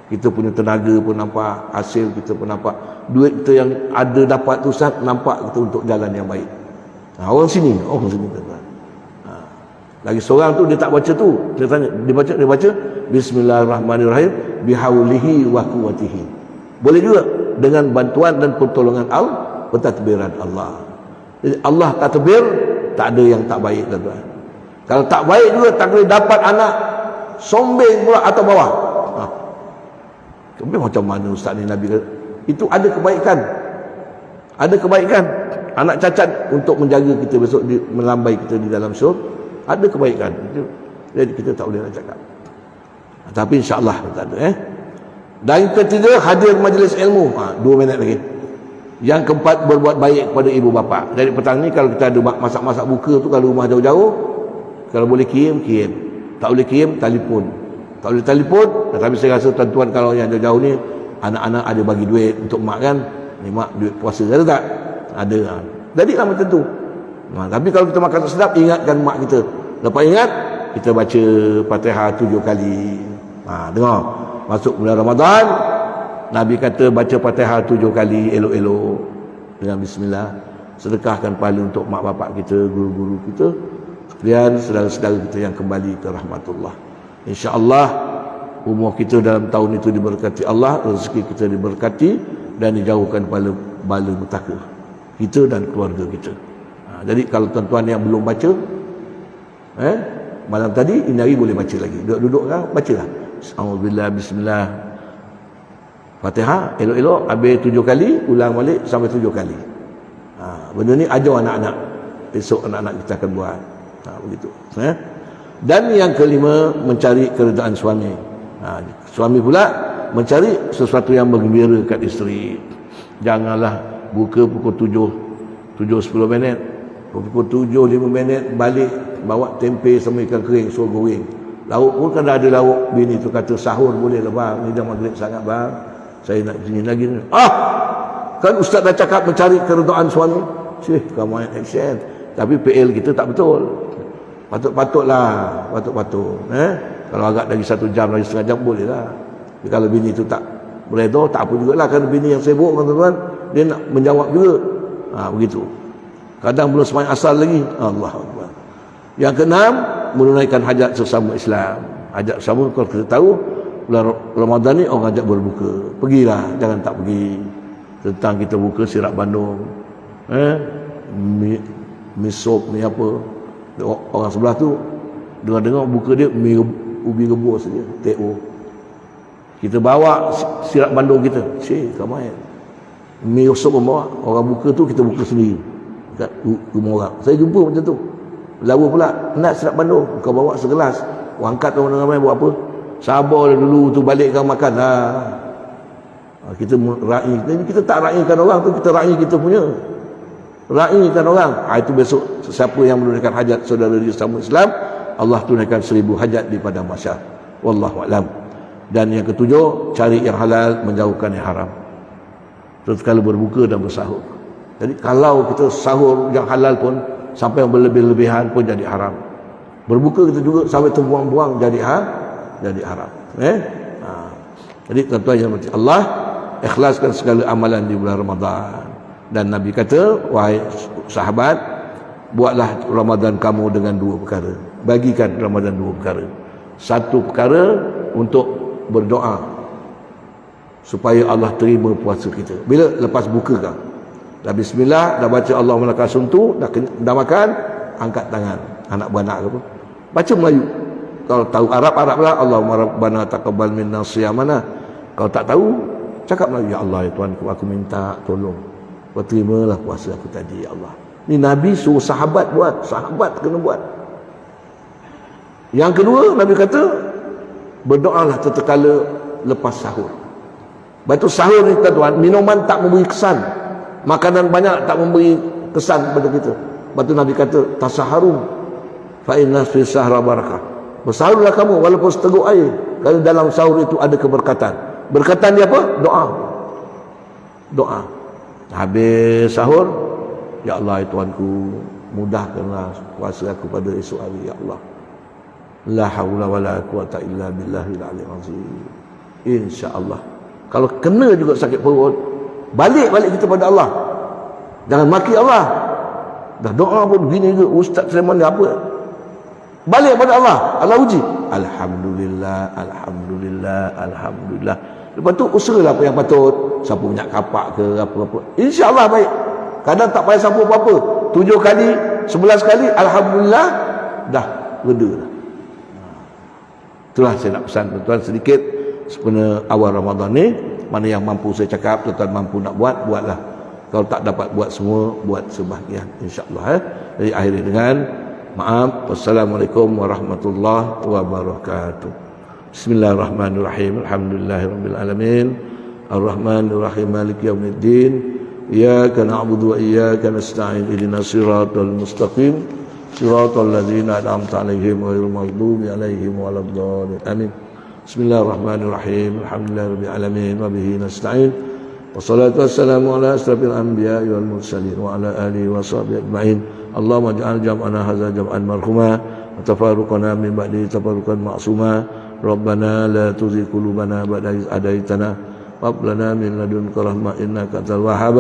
kita punya tenaga pun nampak, hasil kita pun nampak, duit kita yang ada dapat tu ustaz, nampak kita untuk jalan yang baik. Orang sini tuan-tuan. Lagi seorang tu dia tak baca tu, dia tanya, dia baca bismillahirrahmanirrahim bihaulihi wa quwwatihi. Boleh juga dengan bantuan dan pertolongan pentadbiran Allah. Jadi Allah takbir, tak ada yang tak baik tuan-tuan. Kalau tak baik juga tak boleh dapat anak sombeng pula atau bawah. Tapi macam mana ustaz ni Nabi kata? Itu ada kebaikan. Ada kebaikan. Anak cacat untuk menjaga kita besok melambai kita di dalam syurga. Ada kebaikan. Jadi kita tak boleh nak cakap. Tapi insya-Allah tak ada Dan ketiga, hadir majlis ilmu. 2 minit lagi. Yang keempat, berbuat baik kepada ibu bapa. Jadi petang ni kalau kita ada masak-masak buka tu, kalau rumah jauh-jauh, kalau boleh kirim. Tak boleh kirim, telefon. Tak boleh telefon, tapi saya rasa tuan-tuan kalau yang jauh-jauh ni, anak-anak ada bagi duit untuk mak kan. Ni mak duit puasa, ada tak? Ada. Jadilah macam tu. Tapi kalau kita makan sedap, ingatkan mak kita. Lepas ingat, kita baca Fatihah 7 kali. Dengar. Masuk bulan Ramadan, Nabi kata baca Fatihah 7 kali elok-elok dengan bismillah. Sedekahkan pahala untuk mak bapak kita, guru-guru kita, sekalian saudara-saudara kita yang kembali ke rahmatullah. InsyaAllah umur kita dalam tahun itu diberkati Allah, rezeki kita diberkati dan dijauhkan bala petaka kita dan keluarga kita. Jadi kalau tuan-tuan yang belum baca malam tadi, ini hari boleh baca lagi. Duduk kan, bacalah. Auzubillah, bismillah, Fatihah elok-elok, habis 7 kali, ulang balik sampai 7 kali. Benda ni ajar anak-anak. Esok anak-anak kita akan buat. Begitu. Dan yang kelima, mencari keredaan suami. Suami pula mencari sesuatu yang menggembira kat isteri. Janganlah buka pukul 7:10 minit. Pukul 7:05 minit balik bawa tempe sama ikan kering suruh goreng. Lauk pun kan ada lauk. Bini tu kata sahur boleh lah bang, ni dah maghrib sangat bang, saya nak sini lagi. Kan ustaz dah cakap mencari keredaan suami. Kamu action. Tapi PL kita tak betul. Patut-patutlah, patut-patut. Kalau agak lagi 1 jam, lagi setengah jam boleh lah. Tapi kalau bini tu tak beredar, tak apa jugalah. Kan bini yang sibuk tuan-tuan, dia nak menjawab juga. Begitu. Kadang belum sembahyang asal lagi. Allah Akbar. Yang keenam, menunaikan hajat sesama Islam. Hajat sesama, kalau kita tahu bulan Ramadan ni orang ajak berbuka, pergilah, jangan tak pergi. Tentang kita buka sirap bandung, mi sop, mi apa, orang sebelah tu dengar-dengar buka dia mi ubi rebus saja, TO. Kita bawa sirap bandung kita, kamai mi sop bawa, orang buka tu kita buka sendiri kat rumah orang. Saya jumpa macam tu. Lawa pula, nak sirap bandung, kau bawa segelas, angkat orang ramai buat apa? Sabar dulu tu, balik kau makan. Kita raih, kita tak raihkan orang tu, kita raih kita punya. Raihkan orang. Itu besok siapa yang menunaikan hajat saudara di sesama Islam, Allah tunaikan 1000 hajat di padang mahsyar. Wallahu a'lam. Dan yang ketujuh, cari yang halal, menjauhkan yang haram. Terus kalau berbuka dan bersahur. Jadi kalau kita sahur yang halal pun sampai yang berlebih-lebihan pun jadi haram. Berbuka kita juga sampai terbuang-buang jadi haram. Jadi tuan-tuan yang berhati Allah, ikhlaskan segala amalan di bulan Ramadan. Dan Nabi kata, wahai sahabat, buatlah Ramadan kamu dengan 2 perkara. Bagikan Ramadan 2 perkara. 1 perkara untuk berdoa supaya Allah terima puasa kita. Bila lepas buka kan, Dah bismillah, dah baca Allahumma lakal sumtu, dah makan, angkat tangan. Anak beranak ke apa? Baca Melayu. Kalau tahu Arab, Arab lah. Allahumma rabbana taqabbal minna siyamana. Kalau tak tahu, cakap Melayu. Ya Allah, ya Tuhan, aku minta tolong. Terimalah puasa aku tadi, ya Allah. Ni Nabi suruh sahabat buat. Sahabat kena buat. Yang kedua, Nabi kata, berdoalah tatkala lepas sahur. Batu sahur ni tuan, minuman tak memberi kesan, makanan banyak tak memberi kesan kepada kita. Batu Nabi kata, tasaharu fa inna fi sahra barakah. Bersahurlah kamu walaupun seteguk air, kerana dalam sahur itu ada keberkatan. Berkatan dia apa? Doa. Doa. Habis sahur, ya Allah, ya Tuhanku, mudahkanlah puasa aku pada esok hari, ya Allah. La haula wala quwata illa billahil aliyyil azim. Insya-Allah. Kalau kena juga sakit perut, balik kita pada Allah. Jangan maki Allah. Dah doa pun gini ke Ustaz Sulaiman ni apa? Balik pada Allah. Allah uji. Alhamdulillah, alhamdulillah, alhamdulillah. Lepas tu usahalah apa yang patut. Sapu minyak kapak ke apa-apa. Insya-Allah baik. Kadang tak payah sapu apa-apa. 7 kali, 11 kali, alhamdulillah, dah reda dah. Itulah saya nak pesan tuan-tuan sedikit sebenarnya awal Ramadan ni. Mana yang mampu saya cakap, tuan-tuan mampu nak buat, buatlah. Kalau tak dapat buat semua, buat sebahagian, insya-Allah. Jadi akhiri dengan maaf. Wassalamualaikum warahmatullahi wabarakatuh. Bismillahirrahmanirrahim. Alhamdulillahirabbil alamin. Arrahmanirrahim. Maliki yaumiddin. Iyyaka na'budu wa iyyaka nasta'in. Ihdinas siratal mustaqim. Siratal ladzina an'amta 'alaihim ghairil maghdubi 'alaihim waladdallin. Amin. Bismillahirrahmanirrahim. Alhamdulillahirabbil alamin wa bihi nasta'in. Wassalatu wassalamu ala asrafil anbiya'i wal mursalin wa ala alihi wa sahbihi ajma'in. Allahumma ij'al jam'ana hadza jam'an marhuma wa tafarruqana min ba'di tafarruqan ma'suma. Rabbana la tuzigh qulubana ba'da idh hadaitana wa hab lana min ladunka rahmah innaka antal wahhab.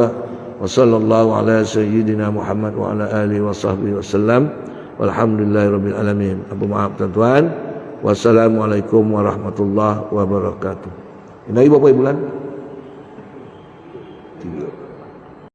Wa sallallahu ala sayyidina Muhammad wa ala alihi wa sahbihi wasallam. Walhamdulillahirabbil alamin. Apa maaf tuan-tuan. Wassalamualaikum warahmatullahi wabarakatuh. Ini berapa bulan?